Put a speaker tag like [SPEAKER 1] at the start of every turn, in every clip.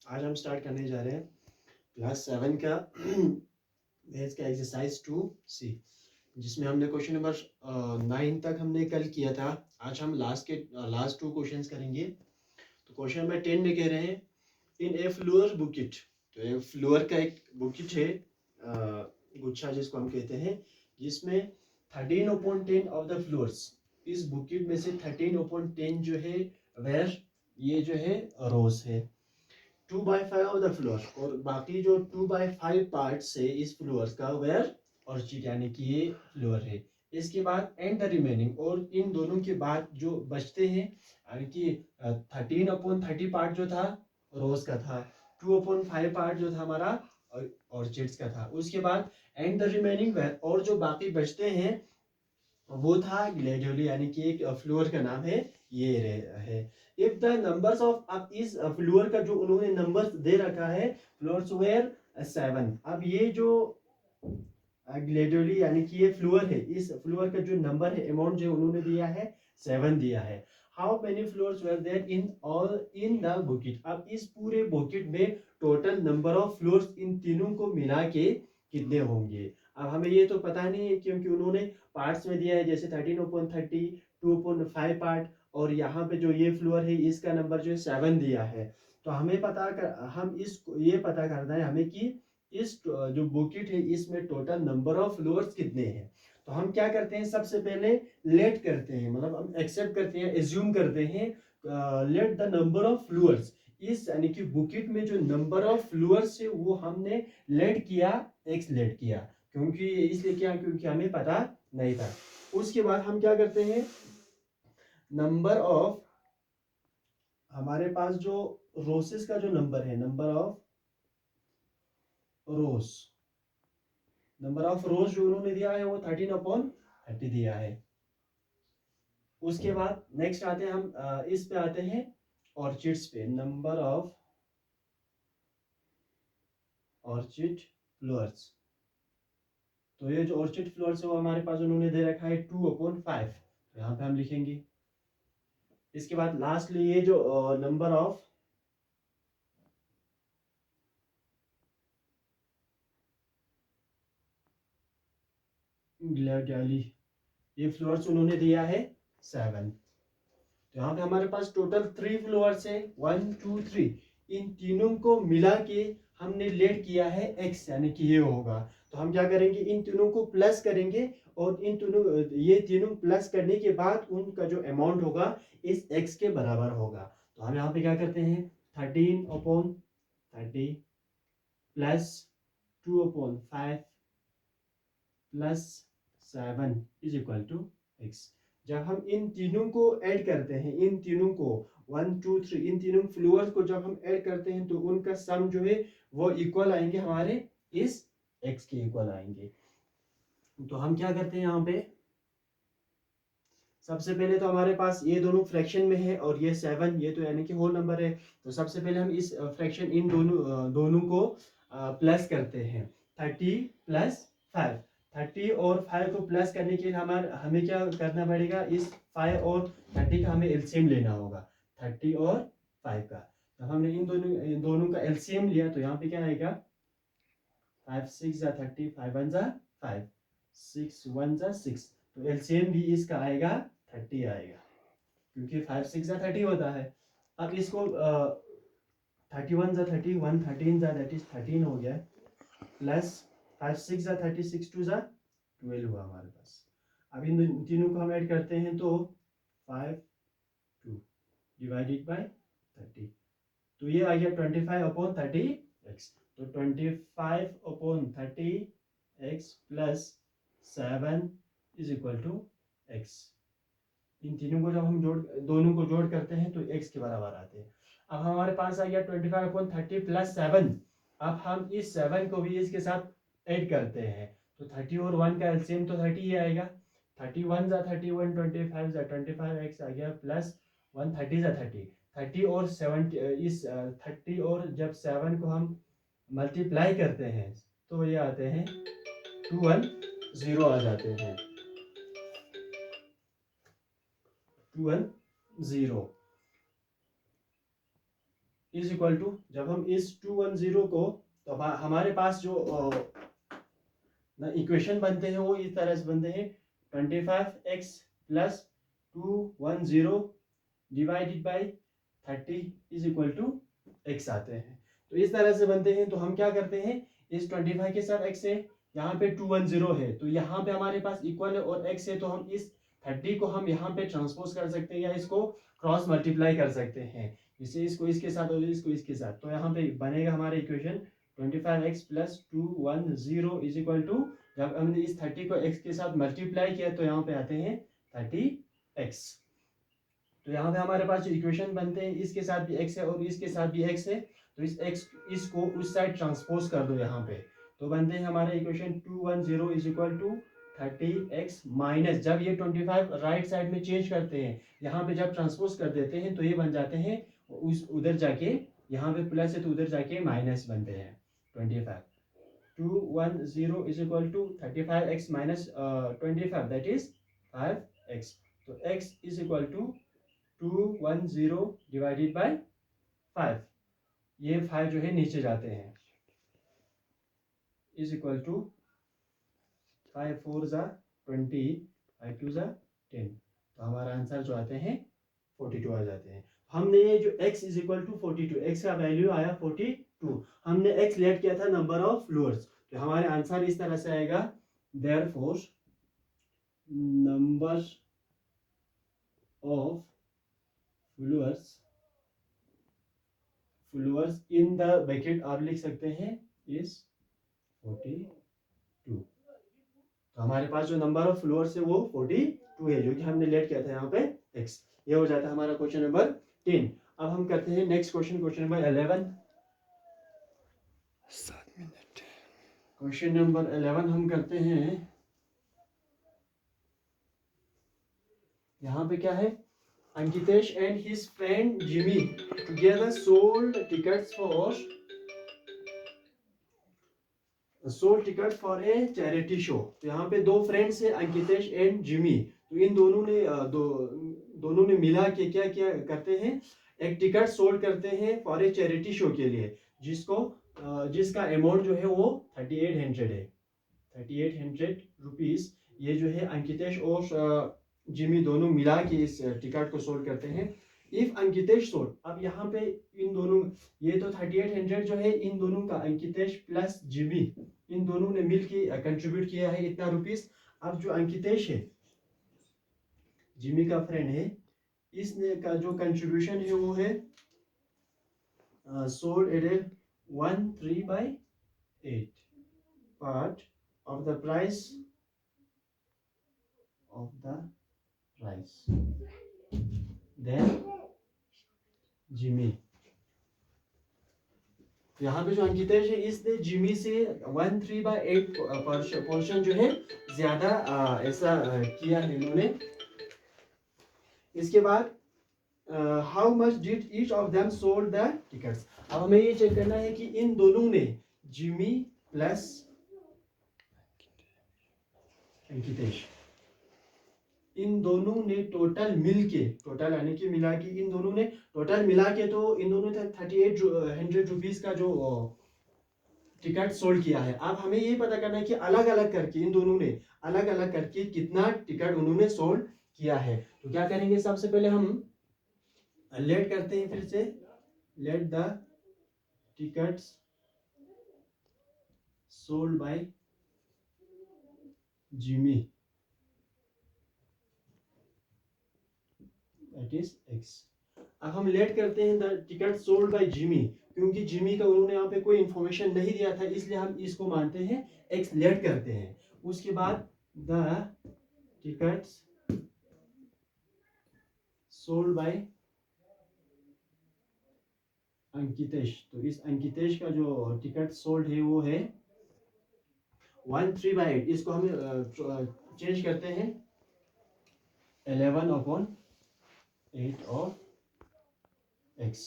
[SPEAKER 1] आज हम स्टार्ट करने जा रहे हैं क्लास 7 का मैथ्स का एक्सरसाइज 2C, जिसमें हमने क्वेश्चन नंबर 9 तक हमने कल किया था। आज हम लास्ट 2 क्वेश्चंस करेंगे। तो क्वेश्चन नंबर 10 में कह रहे हैं इन ए फ्लोर बुकेट। तो ये फ्लोर का एक बुकेट है, गुच्छा जिसको हम कहते हैं, जिसमें 13/10 ऑफ द फ्लोर्स, इस बुकेट में से 13/10 जो है वेयर, ये जो है रोज है। 2/5 ऑफ द फ्लोर, और बाकी जो 2/5 पार्ट है इस फ्लोर का वेयर ऑर्चिड, यानी कि ये फ्लोर है। इसके बाद एंड द रिमेनिंग, और इन दोनों के बाद जो बचते हैं, यानी कि 13/30 पार्ट जो था रोज का था, 2/5 पार्ट जो था हमारा ऑर्चिड्स का था। उसके बाद एंड द रिमेनिंग वेयर, और जो बाकी बचते हैं वो था ग्लेडियोली, यानी कि एक फ्लोर का नाम है ये है। इफ द नंबर्स ऑफ, अब इस फ्लोर का जो उन्होंने नंबर्स दे रखा है, फ्लोर्स वेयर 7। अब ये जो ग्लेडियोली यानी कि ये फ्लोर है, इस फ्लोर का जो नंबर है, अमाउंट जो उन्होंने दिया है 7 दिया है। How many flowers were there in all in the bouquet, अब इस पूरे बुकेट में टोटल नंबर ऑफ फ्लोर्स इन तीनों को मिला के कितने होंगे। अब हमें ये तो पता नहीं है, क्योंकि उन्होंने पार्ट्स में दिया है, जैसे 13/30, 2/5 पार्ट, और यहाँ पे जो ये फ्लोर है इसका नंबर जो है 7 दिया है। तो हमें हम इस ये पता करना है हमें कि इस जो बुकेट है इसमें टोटल नंबर ऑफ फ्लोर्स कितने हैं। तो हम क्या करते हैं, सबसे पहले लेट करते हैं, मतलब हम एक्सेप्ट करते हैं, एज्यूम करते हैं, let the number of floors, इस यानी कि बुकेट में जो नंबर ऑफ फ्लोर्स है वो हमने लेट किया, एक्स लेट किया, क्योंकि इसलिए क्या, क्योंकि हमें पता नहीं था। उसके बाद हम क्या करते हैं, नंबर ऑफ, हमारे पास जो रोसेस का जो नंबर है, number of rose, number of रोज जो उन्होंने दिया है वो 13/30 दिया है। उसके बाद नेक्स्ट आते हैं हम इस पे आते हैं ऑर्चिड्स पे, नंबर ऑफ ऑर्चिड फ्लोर्स। तो ये जो ऑर्चिड फ्लोर्स है वो हमारे पास उन्होंने दे रखा है 2/5, तो यहाँ पे हम लिखेंगे। इसके बाद लास्टली ये जो नंबर ऑफ ग्लैडियोली, ये फ्लोर्स उन्होंने दिया है 7। तो यहाँ पे हमारे पास टोटल 3 फ्लोर्स है, 1 2 3, इन तीनों को मिला के हमने लेट किया है x, यानी कि ये होगा। तो हम क्या करेंगे, इन तीनों को प्लस करेंगे, और इन तीनों, ये तीनों प्लस करने के बाद उनका जो अमाउंट होगा इस x के बराबर होगा। तो हम यहाँ पे क्या करते हैं, 13/30 plus 2/5 plus 7 is equal to x। जब हम इन तीनों को ऐड करते हैं, इन तीनों को 1 2 3, इन तीनों फ्लोअर्स को जब हम ऐड करते हैं तो उनका सम जो है वो इक्वल आएंगे, हमारे इस x के इक्वल आएंगे। तो हम क्या करते हैं, यहाँ पे सबसे पहले तो हमारे पास ये दोनों फ्रैक्शन में है, और ये 7, ये तो यानी कि होल नंबर है। तो सबसे पहले हम इस फ्रैक्शन, इन दोनों को प्लस करते हैं। 30 प्लस 5, 30 और 5 को प्लस करने के लिए हमें क्या करना पड़ेगा, इस 5 और 30 का हमें एलसीएम लेना होगा, 30 और 5 का। तो हमने इन दोनों का एलसीएम लिया, तो यहाँ पे क्या आएगा, 5 6 जा 30, 5 1 जा 5, 6 1 जा 6। तो एलसीएम भी इसका आएगा 30 आएगा, क्योंकि 5 6 जा 30 होता है। अब इसको 31 जा 30, 1 13 जा, दैट इज 13 हो गया, प्लस 5 6 जा 30, 6 2 जा 12 हुआ हमारे पास। अब इन तीनों को हम ऐड करते हैं, तो 5 2 डिवाइडेड बाय 30, तो ये आ गया 25/30 x। तो 25/30 x plus 7 is equal to x। इन तीनों को जब हम दोनों को जोड़ करते हैं तो x के बराबर आते हैं। अब हमारे पास आ गया 25/30 प्लस 7। अब हम इस 7 को भी इसके साथ ऐड करते हैं, तो 30 और 1 का एलसीएम तो 30 ही आएगा। 31 जा 31, 25 जा 25x आ गया, प्लस 1 30 जा 30, 30 और 7, इस 30 और जब 7 को हम मल्टीप्लाई करते हैं तो ये आते हैं 210 आ जाते हैं, 210। इज इक्वल टू, जब हम इस 210 को, तो हमारे पास जो इक्वेशन बनते हैं वो इस तरह से बनते हैं, 25x plus 210 divided by 30 is equal to x आते हैं। तो इस तरह से बनते हैं। तो हम क्या करते हैं, इस 25 के साथ x है, यहाँ पे 210 है, तो यहाँ पे हमारे पास इक्वल है और x है, तो हम इस 30 को हम यहाँ पे ट्रांसपोज कर सकते हैं या इसको क्रॉस मल्टीप्लाई कर सकते हैं, जिससे इसको इसके साथ और इसको इसके साथ। तो यहाँ पे बनेगा हमारा equation 25x plus 210 is equal to, जब हमने इस 30 को x के साथ मल्टीप्लाई किया तो यहाँ पे आते हैं 30x। तो यहाँ पे हमारे पास जो इक्वेशन बनते हैं, इसके साथ भी x है और इसके साथ भी x है, तो इस x इसको उस साइड ट्रांसपोज कर दो यहाँ पे, तो बनते हैं हमारे equation 210 is equal to 30x minus, जब ये 25 राइट साइड में चेंज करते हैं, यहाँ पे जब ट्रांसपोज कर देते हैं तो ये बन जाते हैं उस उधर जाके, यहाँ पे प्लस है तो उधर जाके माइनस बनते हैं 25। 210 is equal to 35x minus 25 that is 5x। तो x is equal to 210 divided by 5, ये 5 जो है नीचे जाते हैं, इज इक्वल टू 5 4 जा 20, 5 2 जा 10, तो हमारा आंसर जो आते हैं 42 आ जाते हैं। हमने ये जो x is equal to 42, x का वैल्यू आया 42, हमने x लेट किया था नंबर ऑफ फ्लोअर्स, तो हमारे आंसर इस तरह से आएगा, therefore number of flowers in the bucket आप लिख सकते हैं इज 42। तो हमारे पास जो नंबर ऑफ फ्लोअर्स है वो 42 है, जो कि हमने लेट किया था यहाँ पे x। ये हो जाता है हमारा क्वेश्चन नंबर 10। अब हम करते हैं next question, question number 11। 7 minute. Question number 11 हम करते हैं, यहाँ पे क्या है, Ankitesh and his friend Jimmy together sold tickets for a charity show। तो यहाँ पे दो फ्रेंड्स है, अंकितेश एंड जिमी, तो इन दोनों ने मिला के क्या क्या करते हैं, एक टिकट सोल्ड करते हैं फॉर ए चैरिटी शो के लिए, जिसका अमाउंट जो है वो 3800 है, 3800 रुपीज। ये जो है अंकितेश और जिमी दोनों मिला के इस टिकट को सोल्ड करते हैं। इफ अंकितेश सोल्ड, अब यहाँ पे इन दोनों, ये तो 3800 जो है इन दोनों का, अंकितेश प्लस जिमी, इन दोनों ने मिलके कंट्रीब्यूट किया है इतना रुपीस। अब जो अंकितेश है, जिमी का फ्रेंड है, इसने का जो कंट्रीब्यूशन है वो है sold at 1/3 part of the price then Jimmy. यहाँ पे जो अंकितेश है, इसने जिमी से 1/3 पोर्शन जो है ज्यादा ऐसा किया है इन्होंने। इसके बाद how much did each of them sold the tickets. अब हमें ये चेक करना है कि इन दोनों ने, जिमी प्लस अंकितेश, इन दोनों ने टोटल मिलके, टोटल यानी कि मिला के, इन दोनों ने टोटल मिला के, तो इन दोनों ने 3800 रुपीज का जो टिकट सोल्ड किया है। अब हमें ये पता करना है कि अलग अलग करके, इन दोनों ने अलग अलग करके कितना टिकट उन्होंने सोल्ड किया है। तो क्या करेंगे, सबसे पहले हम लेट करते हैं, फिर से let the tickets sold by Jimmy that is x। अब हम लेट करते हैं the ticket sold by Jimmy, क्योंकि जिमी का उन्होंने यहाँ पे कोई इंफॉर्मेशन नहीं दिया था, इसलिए हम इसको मानते हैं x, लेट करते हैं। उसके बाद द टिकट्स सोल्ड बाय अंकितेश, तो इस अंकितेश का जो टिकट सोल्ड है वो है 1/3, इसको हम चेंज करते हैं 11/8 और x,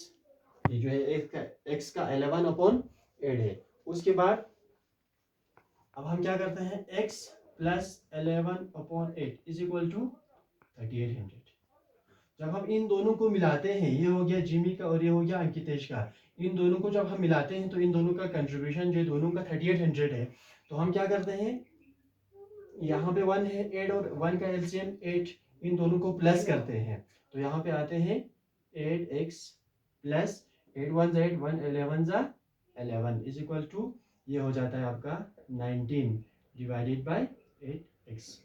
[SPEAKER 1] ये जो है x का 11/8 है। उसके बाद अब हम क्या करते हैं, x plus 11/8 is equal to 3800। जब हम इन दोनों को मिलाते हैं, ये हो गया जिमी का और ये हो गया अंकितेश का, इन दोनों को जब हम मिलाते हैं तो इन दोनों का कंट्रीब्यूशन जो दोनों का 3800 है। तो हम क्या करते हैं, यहाँ पे 1 है 8 और 1 का एलसीएम 8, इन दोनों को प्लस करते हैं। तो यहाँ पे आते हैं 8x plus 8 1 8 1 11 11 is equal to, ये हो जाता है आपका 19 डिवाइडेड बाय 8x।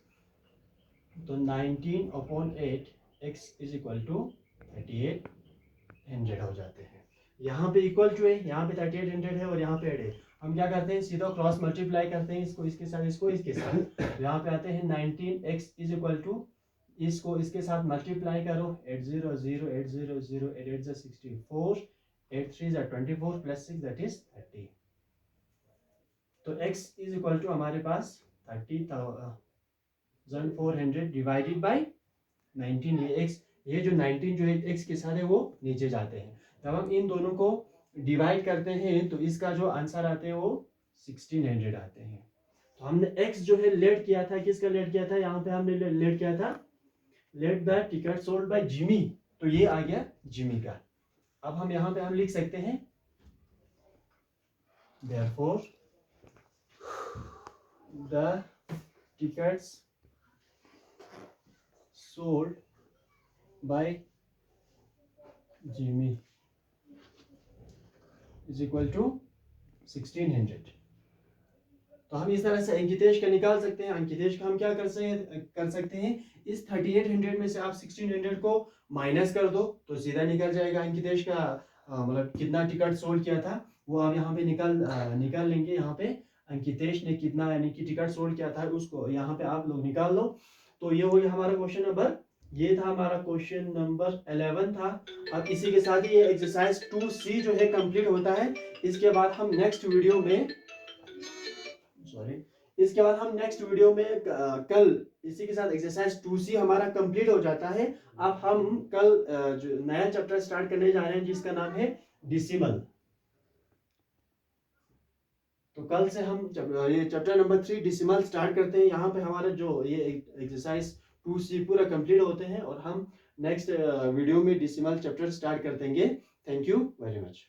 [SPEAKER 1] तो 19 upon 8x is equal to 3800 हो जाते हैं। यहाँ पे इक्वल टू है, यहाँ पे 3800 है और यहाँ पे 8 है। हम क्या करते हैं, सीधा क्रॉस मल्टीप्लाई करते हैं, इसको इसके साथ, इसको इसके साथ। यहाँ पे आते हैं 19x इज इक्वल टू, इसको इसके साथ मल्टीप्लाई करो, 8 0 0 8 0 0 8 8 64 8 3 24 प्लस 6 दैट इज 30। तो x इज इक्वल टू हमारे पास 30,400 डिवाइडेड बाय 19। ये जो 19 जो है x के साथ है वो नीचे जाते हैं। जब हम इन दोनों को डिवाइड करते हैं तो इसका जो आंसर आते हैं वो 1600 आते हैं। तो हमने x जो है लेट किया था, किसका लेट किया था, यहाँ पे हमने लेट किया था let the ticket sold by Jimmy, तो ये आ गया जिमी का। अब हम यहाँ पे हम लिख सकते हैं therefore the tickets sold by Jimmy is equal to 1600। तो हम इस तरह से अंकितेश का निकाल सकते हैं। अंकितेश का हम क्या कर सकते हैं, इस 3800 में से आप 1600 को माइनस कर दो तो सीधा निकल जाएगा अंकितेश का मतलब कितना टिकट सोल्ड किया था वो आप यहाँ पे निकाल लेंगे। यहाँ पे अंकितेश ने कितना यानी कि टिकट सोल्ड किया था उसको यहाँ पे आप लोग निकाल लो। तो ये हो गया हमारा क्वेश्चन नंबर, ये था हमारा क्वेश्चन नंबर 11 था। अब इसी के साथ ही ये एक्सरसाइज 2C जो है कंप्लीट होता है। इसके बाद हम नेक्स्ट वीडियो में कल इसी के साथ एक्सरसाइज 2C हमारा कंप्लीट हो जाता है। अब हम कल जो नया चैप्टर स्टार्ट करने जा रहे हैं जिसका नाम है डिसिमल। तो कल से हम ये चैप्टर नंबर 3 डिसिमल स्टार्ट करते हैं। यहाँ पे हमारा जो ये एक्सरसाइज 2C पूरा कंप्लीट होते हैं और हम नेक्स्ट वीडियो में डिसिमल चैप्टर स्टार्ट कर देंगे। Thank you very much.